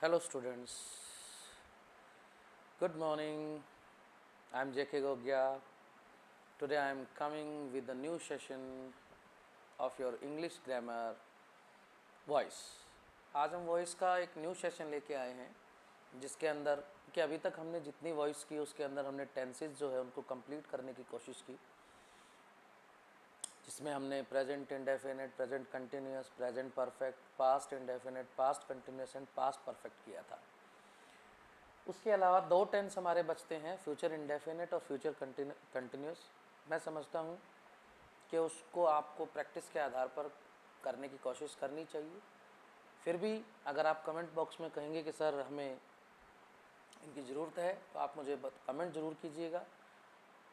Hello students, good morning. I am J.K. Gogya. Today I am coming with a new session of your English grammar voice. आज हम voice का एक new session लेके आए हैं जिसके अंदर कि अभी तक हमने जितनी वॉइस की उसके अंदर हमने टेंसेस जो है उनको कंप्लीट करने की कोशिश की, जिसमें हमने present indefinite, present continuous, present perfect, past indefinite, past continuous and past perfect किया था। उसके अलावा दो टेंस हमारे बचते हैं, फ्यूचर इंडेफिनिट और फ्यूचर कंटिन्यूअस। मैं समझता हूँ कि उसको आपको प्रैक्टिस के आधार पर करने की कोशिश करनी चाहिए। फिर भी अगर आप कमेंट बॉक्स में कहेंगे कि सर हमें इनकी ज़रूरत है तो आप मुझे कमेंट ज़रूर कीजिएगा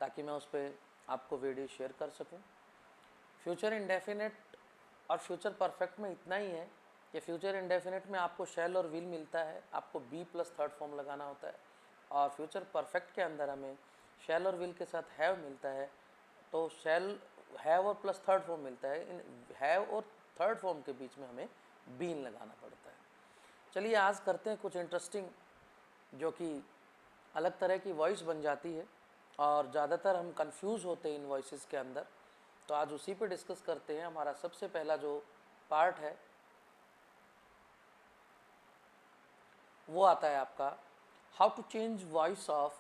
ताकि मैं उस पर आपको वीडियो शेयर कर सकूं। फ्यूचर इंडेफिनिट और फ्यूचर परफेक्ट में इतना ही है कि फ्यूचर इंडेफिनिट में आपको शैल और विल मिलता है, आपको बी प्लस थर्ड फॉर्म लगाना होता है, और फ्यूचर परफेक्ट के अंदर हमें शैल और विल के साथ हैव मिलता है, तो शैल हैव और प्लस थर्ड फॉर्म मिलता है। इन हैव और थर्ड फॉर्म के बीच में हमें बीन लगाना पड़ता है। चलिए आज करते हैं कुछ इंटरेस्टिंग, जो कि अलग तरह की वॉइस बन जाती है और ज़्यादातर हम कंफ्यूज होते हैं इन वॉइसेस के अंदर, तो आज उसी पे डिस्कस करते हैं। हमारा सबसे पहला जो पार्ट है वो आता है आपका how to change voice of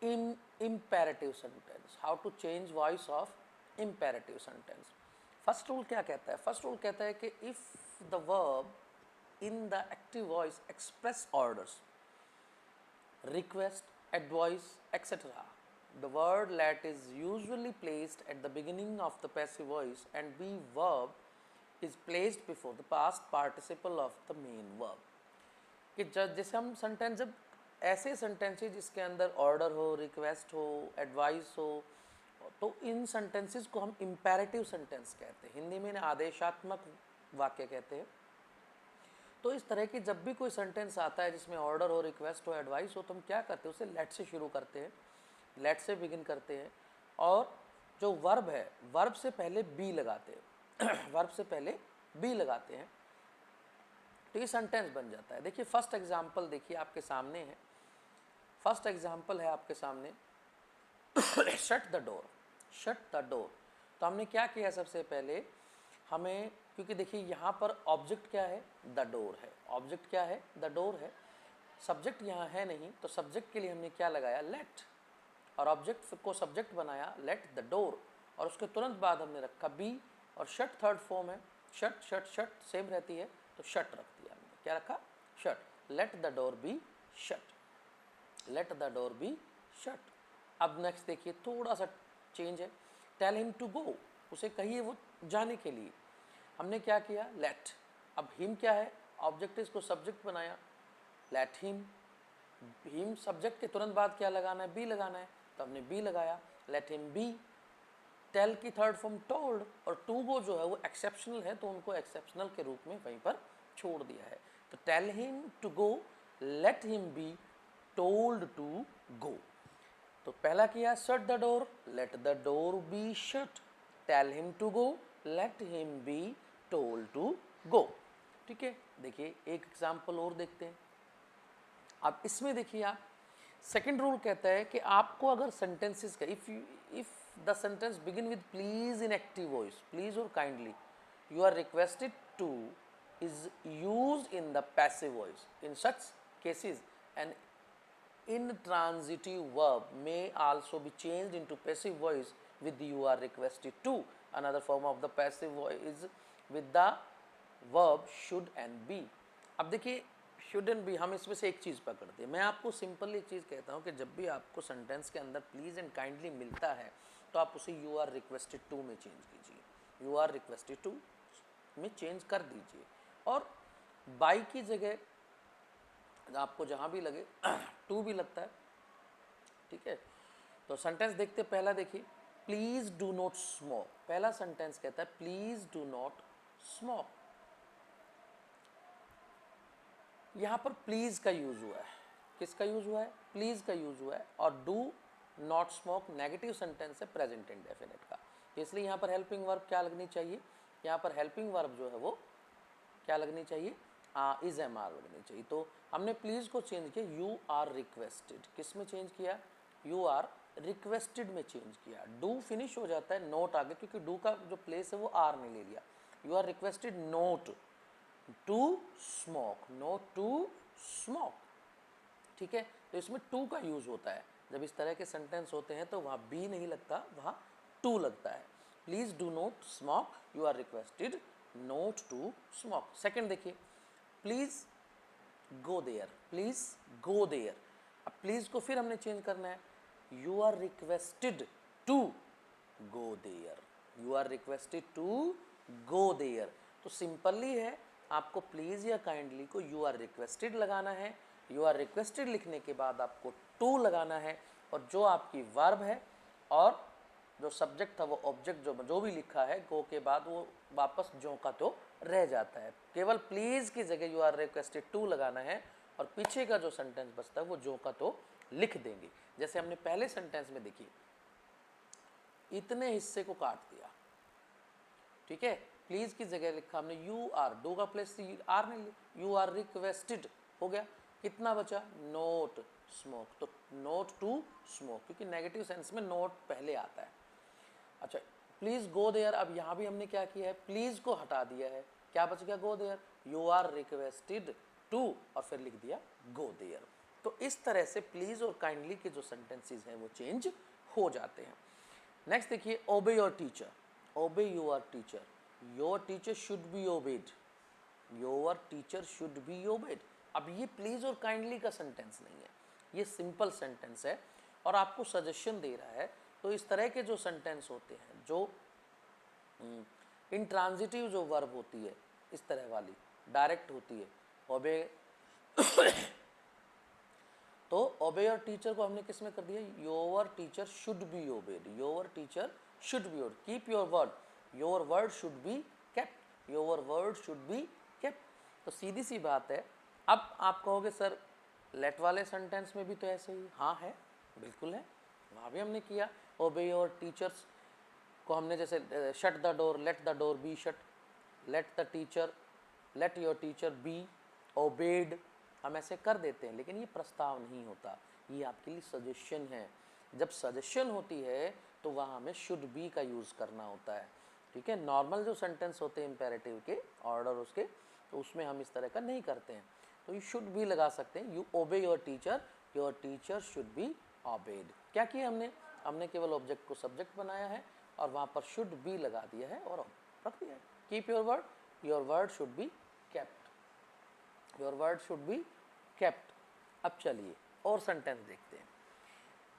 imperative sentence. How to change voice of imperative sentence. First rule क्या कहता है? फर्स्ट रूल कहता है कि if the verb in the active voice express orders, request, advice, etc. The word let is usually placed at the beginning of the passive voice and be verb is placed before the past participle of the main verb. कि जैसे हम sentence, जब ऐसे sentences जिसके अंदर order हो, request हो, advice हो, तो इन सेंटेंसेस को हम इम्पेरेटिव सेंटेंस कहते हैं। हिंदी में आदेशात्मक वाक्य कहते हैं। तो इस तरह की जब भी कोई सेंटेंस आता है जिसमें ऑर्डर हो, रिक्वेस्ट हो, एडवाइस हो, तो हम क्या करते हैं? उसे लेट से शुरू करते हैं, लेट से बिगिन करते हैं, और जो वर्ब है वर्ब से पहले बी लगाते हैं वर्ब से पहले बी लगाते हैं, तो ये सेंटेंस बन जाता है। देखिए फर्स्ट एग्जांपल देखिए आपके सामने है। फर्स्ट एग्जांपल है आपके सामने shut the door. Shut the door. तो हमने क्या किया? सबसे पहले हमें, क्योंकि देखिए यहाँ पर ऑब्जेक्ट क्या है? द डोर है। ऑब्जेक्ट क्या है? द डोर है। सब्जेक्ट यहाँ है नहीं, तो सब्जेक्ट के लिए हमने क्या लगाया? लेट, और ऑब्जेक्ट को सब्जेक्ट बनाया लेट द डोर, और उसके तुरंत बाद हमने रखा बी, और शट थर्ड फॉर्म है। शट शट शट सेम रहती है, तो शट रख दिया हमने। क्या रखा? Shut. Let the door be shut. Let the door be shut. अब नेक्स्ट देखिए थोड़ा सा चेंज है। टेल हिम टू गो, उसे कहिए वो जाने के लिए। हमने क्या किया? लेट। अब हिम क्या है? ऑब्जेक्ट, इसको सब्जेक्ट बनाया, लेट हिम। हिम सब्जेक्ट के तुरंत बाद क्या लगाना है? बी लगाना है, तो हमने बी लगाया, लेट हिम बी। टेल की थर्ड फॉर्म टोल्ड, और टू गो जो है वो एक्सेप्शनल है, तो उनको एक्सेप्शनल के रूप में वहीं पर छोड़ दिया है। तो tell him to go, let him be told to go. तो पहला किया shut the door, let the door be shut. Tell him to go, let him be told to go. ठीक है, देखिए एक एग्जाम्पल और देखते हैं। अब इसमें देखिए आप, सेकंड रूल कहता है कि आपको अगर सेंटेंसेस का if the sentence begin with please in active voice, please और kindly, you are requested to is used in the passive voice. In such cases and intransitive verb may also be changed into passive voice with you are requested to. Another form of the passive voice is with the verb should and be. अब देखिए should and be, हम इसमें से एक चीज़ पकड़ते हैं। मैं आपको सिंपल एक चीज़ कहता हूँ कि जब भी आपको सेंटेंस के अंदर प्लीज एंड काइंडली मिलता है तो आप उसे यू आर रिक्वेस्टेड टू में चेंज कीजिए। यू आर रिक्वेस्टेड टू में चेंज कर दीजिए, और बाई की जगह आपको जहाँ भी लगे टू भी लगता है। ठीक है, तो सेंटेंस देखते पहला देखिए, प्लीज डू नॉट स्मोक। पहला सेंटेंस कहता है प्लीज डू नॉट स्मोक। यहाँ पर प्लीज का यूज हुआ है। किसका यूज हुआ है? प्लीज का यूज हुआ है। और do not smoke negative sentence है प्रेजेंट इंडेफिनिट का, इसलिए यहाँ पर हेल्पिंग वर्ब क्या लगनी चाहिए? यहाँ पर हेल्पिंग वर्ब जो है वो क्या लगनी चाहिए? इज एम आर लगनी चाहिए। तो हमने प्लीज़ को चेंज किया यू आर रिक्वेस्टेड, किस में चेंज किया, यू आर रिक्वेस्टेड में चेंज किया। डू फिनिश हो जाता है, नोट आगे, क्योंकि डू का जो प्लेस है वो आर ने ले लिया। You are requested note to smoke, not to smoke, ठीक है। तो इसमें टू का यूज होता है, जब इस तरह के सेंटेंस होते हैं तो वहाँ बी नहीं लगता, वहाँ टू लगता है। Please do not smoke, you are requested note to smoke. Second देखिए, please go there, please go there. अब प्लीज को फिर हमने चेंज करना है, you are requested to go there, you are requested to go there. तो simply है, आपको प्लीज या काइंडली को यू आर रिक्वेस्टेड लगाना है, यू आर रिक्वेस्टेड लिखने के बाद आपको टू लगाना है, और जो आपकी वर्ब है और जो सब्जेक्ट था वो ऑब्जेक्ट जो भी लिखा है गो के बाद वो वापस जो का तो रह जाता है। केवल प्लीज की जगह यू आर रिक्वेस्टेड टू लगाना है, और पीछे का जो सेंटेंस बचता है वो जो का तो लिख देंगे। जैसे हमने पहले सेंटेंस में देखिए, इतने हिस्से को काट दिया, ठीक है। प्लीज की जगह लिखा हमने यू आर, डू का प्लेस आर ने लिया, यू आर रिक्वेस्टेड हो गया। कितना बचा, नोट स्मोक, तो नोट टू स्मोक, क्योंकि नेगेटिव सेंस में नोट पहले आता है। अच्छा, प्लीज गो देयर, अब यहाँ भी हमने क्या किया है, प्लीज को हटा दिया है, क्या बच गया, go there, you are requested to, और फिर लिख दिया गो देयर। तो इस तरह से प्लीज और काइंडली के जो सेंटेंसेस हैं वो चेंज हो जाते हैं। नेक्स्ट देखिए, obey your teacher, obey your teacher, your teacher should be obeyed, your teacher should be obeyed. अब ये प्लीज और काइंडली का सेंटेंस नहीं है, ये सिंपल सेंटेंस है, और आपको सजेशन दे रहा है। तो इस तरह के जो सेंटेंस होते हैं, जो इंट्रांजिटिव जो वर्ब होती है, इस तरह वाली डायरेक्ट होती है, ओबे तो ओबे योर टीचर को हमने किस में कर दिया, your teacher should be obeyed, your teacher should be obeyed. Keep your word, your word should be kept, your word should be kept. तो सीधी सी बात है। अब आप कहोगे सर लेट वाले सेंटेंस में भी तो ऐसे ही, हाँ है, बिल्कुल है, वहाँ भी हमने किया। ओबे योर टीचर्स को हमने जैसे shut the door, let the door be shut, let the teacher, let your teacher be obeyed, हम ऐसे कर देते हैं, लेकिन ये प्रस्ताव नहीं होता, ये आपके लिए सजेशन है। जब सजेशन होती है तो वहाँ हमें शुड बी का यूज़ करना होता है, ठीक है। नॉर्मल जो सेंटेंस होते हैं इम्पेरेटिव के ऑर्डर उसके, तो उसमें हम इस तरह का नहीं करते हैं, तो यू शुड बी लगा सकते हैं, you obey your teacher should be obeyed. क्या किया हमने, हमने केवल ऑब्जेक्ट को सब्जेक्ट बनाया है और वहाँ पर शुड बी लगा दिया है और रख दिया है। Keep your word should be kept, your word should be kept. अब चलिए और सेंटेंस देखते हैं।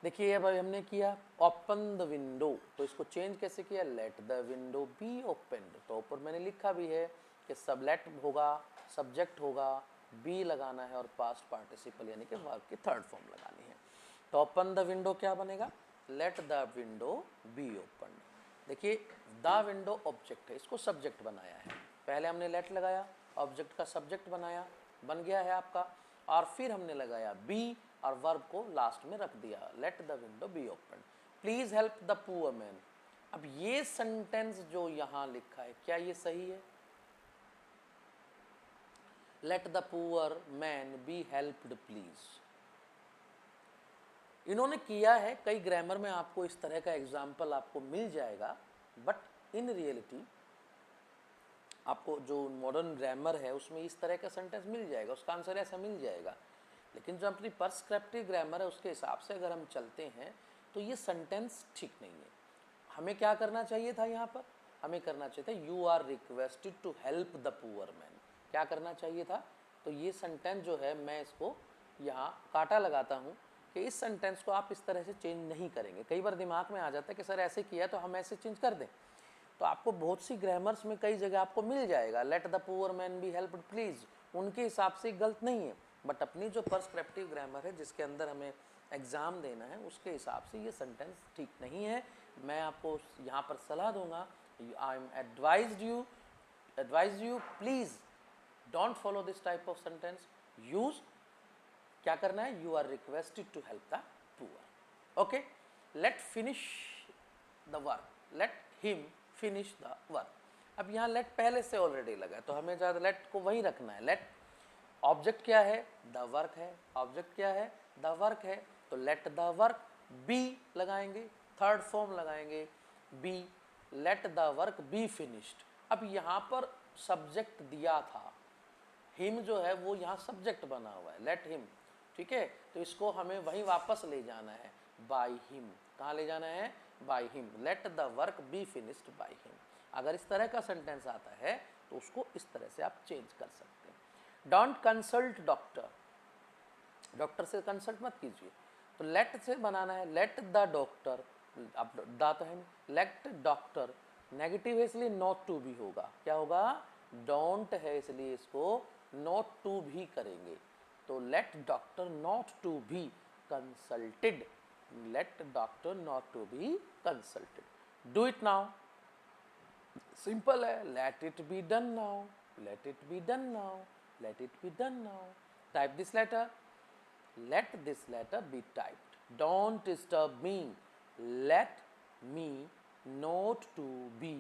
देखिए अब हमने किया ओपन द विंडो, तो इसको चेंज कैसे किया, let the window B opened. तो ऊपर मैंने लिखा भी है कि सब लेट होगा, सब्जेक्ट होगा, बी लगाना है और पास्ट पार्टिसिपल यानी कि वर्ब की थर्ड फॉर्म लगानी है। तो ओपन द विंडो क्या बनेगा, let the window be open. देखिए द विंडो ऑब्जेक्ट है, इसको सब्जेक्ट बनाया है, पहले हमने लेट लगाया, ऑब्जेक्ट का सब्जेक्ट बनाया, बन गया है आपका, और फिर हमने लगाया बी और वर्ब को लास्ट में रख दिया, let the window be open. Please help the poor man. अब ये सेंटेंस जो यहां लिखा है क्या ये सही है, let the poor man be helped please. इन्होंने किया है, कई ग्रामर में आपको इस तरह का एग्जाम्पल आपको मिल जाएगा, बट इन रियलिटी आपको जो मॉडर्न ग्रामर है उसमें इस तरह का सेंटेंस मिल जाएगा, उसका आंसर ऐसा मिल जाएगा। लेकिन जो अपनी परस्क्रिप्टिव ग्रामर है उसके हिसाब से अगर हम चलते हैं तो ये सेंटेंस ठीक नहीं है। हमें क्या करना चाहिए था, यहाँ पर हमें करना चाहिए था you are requested to help the poor man, क्या करना चाहिए था। तो ये सेंटेंस जो है मैं इसको यहाँ काटा लगाता हूँ कि इस सेंटेंस को आप इस तरह से चेंज नहीं करेंगे। कई बार दिमाग में आ जाता है कि सर ऐसे किया तो हम ऐसे चेंज कर दें, तो आपको बहुत सी ग्रामर्स में कई जगह आपको मिल जाएगा let the poor man be helped please, उनके हिसाब से गलत नहीं है, बट अपनी जो परस्क्रिप्टिव ग्रामर है जिसके अंदर हमें एग्ज़ाम देना है उसके हिसाब से ये सेंटेंस ठीक नहीं है। मैं आपको यहाँ पर सलाह दूंगा, I am advise you please don't follow this type of sentence, use क्या करना है, you are requested to help the poor. Okay, let finish the work, let him finish the work. अब यहाँ लेट पहले से ऑलरेडी लगा है तो हमें ज़्यादा लेट को वहीं रखना है, लेट ऑब्जेक्ट क्या है, द वर्क है, ऑब्जेक्ट क्या है, द वर्क है, तो लेट द वर्क बी लगाएंगे, थर्ड फॉर्म लगाएंगे be, let the work be finished. अब यहाँ पर सब्जेक्ट दिया था, हिम जो है वो यहाँ सब्जेक्ट बना हुआ है, लेट हिम, ठीक है, तो इसको हमें वहीं वापस ले जाना है, बाय हिम। कहाँ ले जाना है, by him, late the work be finished by him. अगर इस तरह का सेंटेंस आता है तो उसको इस तरह से आप चेंज कर सकते हैं। डोंट कंसल्ट डॉक्टर, डॉक्टर से कंसल्ट मत कीजिए, तो लेट से बनाना है, लेट द डॉक्टर, अब द तो है नहीं, लेट डॉक्टर, नेगेटिव है इसलिए नॉट टू भी होगा, क्या होगा, डोंट है इसलिए इसको नॉट टू भी करेंगे, तो let doctor not to be consulted, let doctor not to be consulted. Do it now, simple है, let it be done now, let it be done now, let it be done now. Type this letter, let this letter be typed, don't disturb me, let me not to be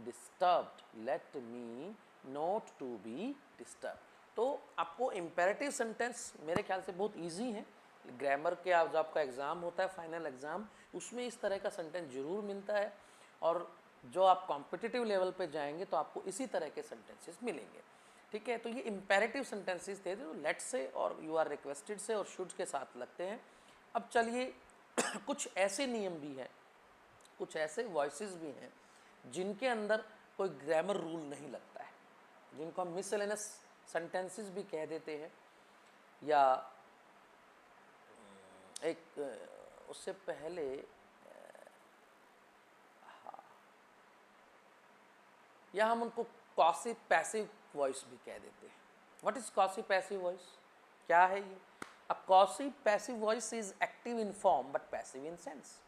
disturbed, let me not to be disturbed। तो आपको imperative sentence मेरे ख्याल से बहुत easy है, grammar के आप जो आपका एग्ज़ाम होता है फाइनल एग्ज़ाम, उसमें इस तरह का सेंटेंस जरूर मिलता है, और जो आप कॉम्पिटिटिव लेवल पे जाएंगे तो आपको इसी तरह के सेंटेंसेस मिलेंगे, ठीक है। तो ये इम्पेरेटिव सेंटेंसेस थे जो लेट से और यू आर रिक्वेस्टेड से और शुड के साथ लगते हैं। अब चलिए कुछ ऐसे नियम भी हैं, कुछ ऐसे वॉइसेस भी हैं जिनके अंदर कोई ग्रामर रूल नहीं लगता है, जिनको हम मिसलेनियस सेंटेंसेस भी कह देते हैं, या एक उससे पहले हाँ, या हम उनको पॉसिव पैसिव वॉइस भी कह देते हैं। What is causative passive voice, क्या है ये? A causative passive voice is active in form but passive in sense.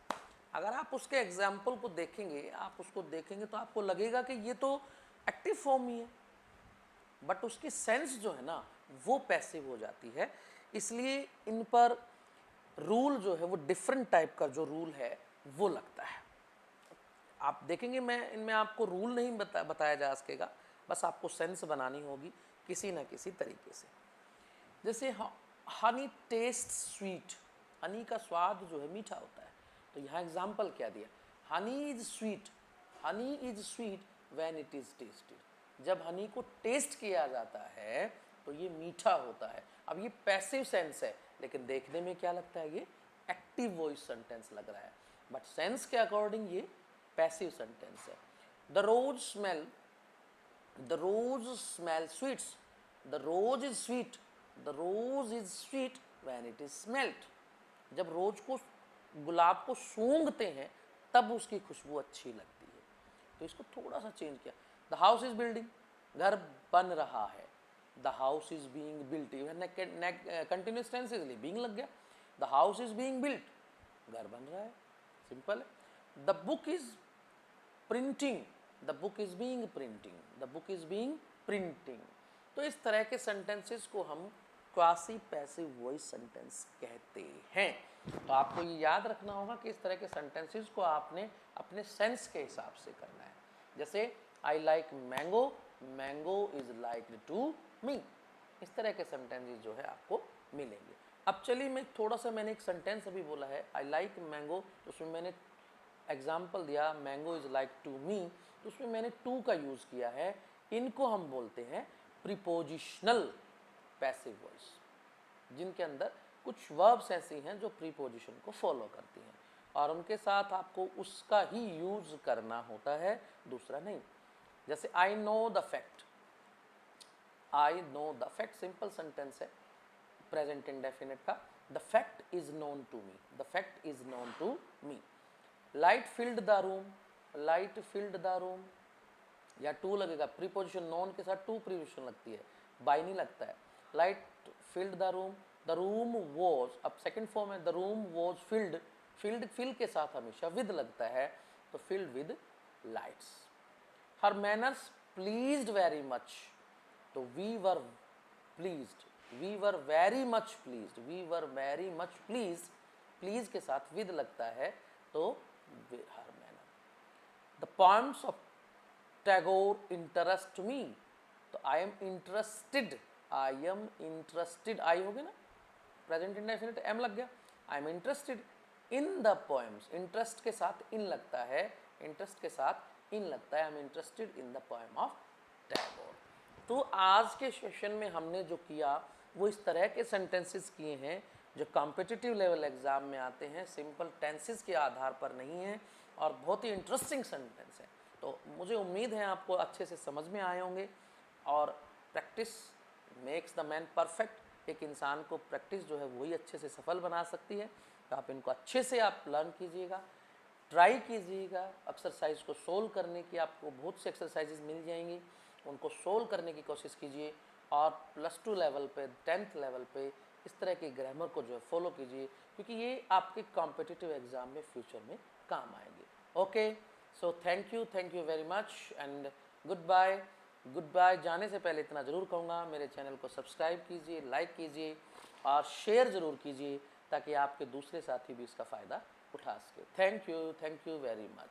अगर आप उसके एग्जाम्पल को देखेंगे, आप उसको देखेंगे तो आपको लगेगा कि ये तो एक्टिव फॉर्म ही है, बट उसकी सेंस जो है ना वो पैसिव हो जाती है, इसलिए इन पर रूल जो है वो डिफरेंट टाइप का जो रूल है वो लगता है। आप देखेंगे मैं इनमें आपको रूल नहीं बताया जा सकेगा, बस आपको सेंस बनानी होगी किसी न किसी तरीके से। जैसे हनी टेस्ट स्वीट, हनी का स्वाद जो है मीठा होता है, तो यहाँ एग्जाम्पल क्या दिया, honey is sweet, honey is sweet when it is tested. जब हनी को टेस्ट किया जाता है तो ये मीठा होता है। अब ये पैसिव सेंस है, लेकिन देखने में क्या लगता है, ये एक्टिव वॉइस सेंटेंस लग रहा है, बट सेंस के अकॉर्डिंग ये पैसिव सेंटेंस है। The rose smell, the rose smell sweets, the rose is sweet, the rose is sweet when it is smelt. जब रोज को, गुलाब को सूंघते हैं तब उसकी खुशबू अच्छी लगती है, तो इसको थोड़ा सा चेंज किया। द हाउस इज बिल्डिंग, घर बन रहा है, the house is being built, continuous tense इसलिए बीइंग लग गया। The house is being built, घर बन रहा है, सिंपल है। The book is printing, the book is being printing, the book is being printing. तो इस तरह के सेंटेंसेस को हम क्वासी पैसिव वॉइस सेंटेंस कहते हैं। तो आपको ये याद रखना होगा कि इस तरह के सेंटेंसेस को आपने अपने सेंस के हिसाब से करना है। जैसे I like mango, mango is like to me, इस तरह के सेंटेंसेस जो है आपको मिलेंगे। अब चलिए मैं थोड़ा सा, मैंने एक सेंटेंस अभी बोला है आई लाइक मैंगो, तो उसमें मैंने एग्जाम्पल दिया mango is like to me, तो उसमें मैंने टू का यूज़ किया है। इनको हम बोलते हैं प्रीपोजिशनल पैसिव वॉइस, जिनके अंदर कुछ वर्ब्स ऐसी हैं जो प्रीपोजिशन को फॉलो करती हैं और उनके साथ आपको उसका ही यूज करना होता है, दूसरा नहीं। जैसे I know the fact, I know the fact simple sentence है प्रेजेंट इंडेफिनिट का। The fact is known to me, the fact is known to me. Light filled the room, light filled the room, या to लगेगा, preposition known के साथ to preposition लगती है, bye नहीं लगता है। Light filled the room, the room was, अब सेकंड फॉर्म है the room was filled, filled fill के साथ हमेशा विद लगता है, तो filled with lights. Her manners pleased very much, तो we were pleased, we were very much pleased, we were very much pleased, please के साथ विद लगता है तो her manner. The poems of Tagore interest me, तो I am interested I am interested, आई हो गया ना, प्रेजेंट इंडेफिनिट, एम लग गया, आई am interested in the poems, interest के साथ इन लगता है, इंटरेस्ट के साथ इन लगता है, आई am interested in the poem of Tagore. तो आज के सेशन में हमने जो किया वो इस तरह के सेंटेंसेस किए हैं जो कॉम्पिटिटिव लेवल एग्ज़ाम में आते हैं, सिंपल टेंसेस के आधार पर नहीं है और बहुत ही इंटरेस्टिंग सेंटेंस है। तो मुझे उम्मीद है आपको अच्छे से समझ में आए होंगे और practice makes the man perfect, एक इंसान को प्रैक्टिस जो है वही अच्छे से सफल बना सकती है। तो आप इनको अच्छे से आप लर्न कीजिएगा, ट्राई कीजिएगा, एक्सरसाइज को सोल्व करने की आपको बहुत सी एक्सरसाइजेज मिल जाएंगी, उनको सोल्व करने की कोशिश कीजिए और +2 लेवल पे, 10th लेवल पे इस तरह की ग्रामर को जो है फॉलो कीजिए, क्योंकि ये आपके कॉम्पिटिटिव एग्ज़ाम में फ्यूचर में काम आएंगे। Okay, so thank you very much and good bye. Good bye जाने से पहले इतना ज़रूर कहूँगा, मेरे चैनल को सब्सक्राइब कीजिए, लाइक कीजिए और शेयर ज़रूर कीजिए ताकि आपके दूसरे साथी भी इसका फ़ायदा उठा सके। Thank you very much.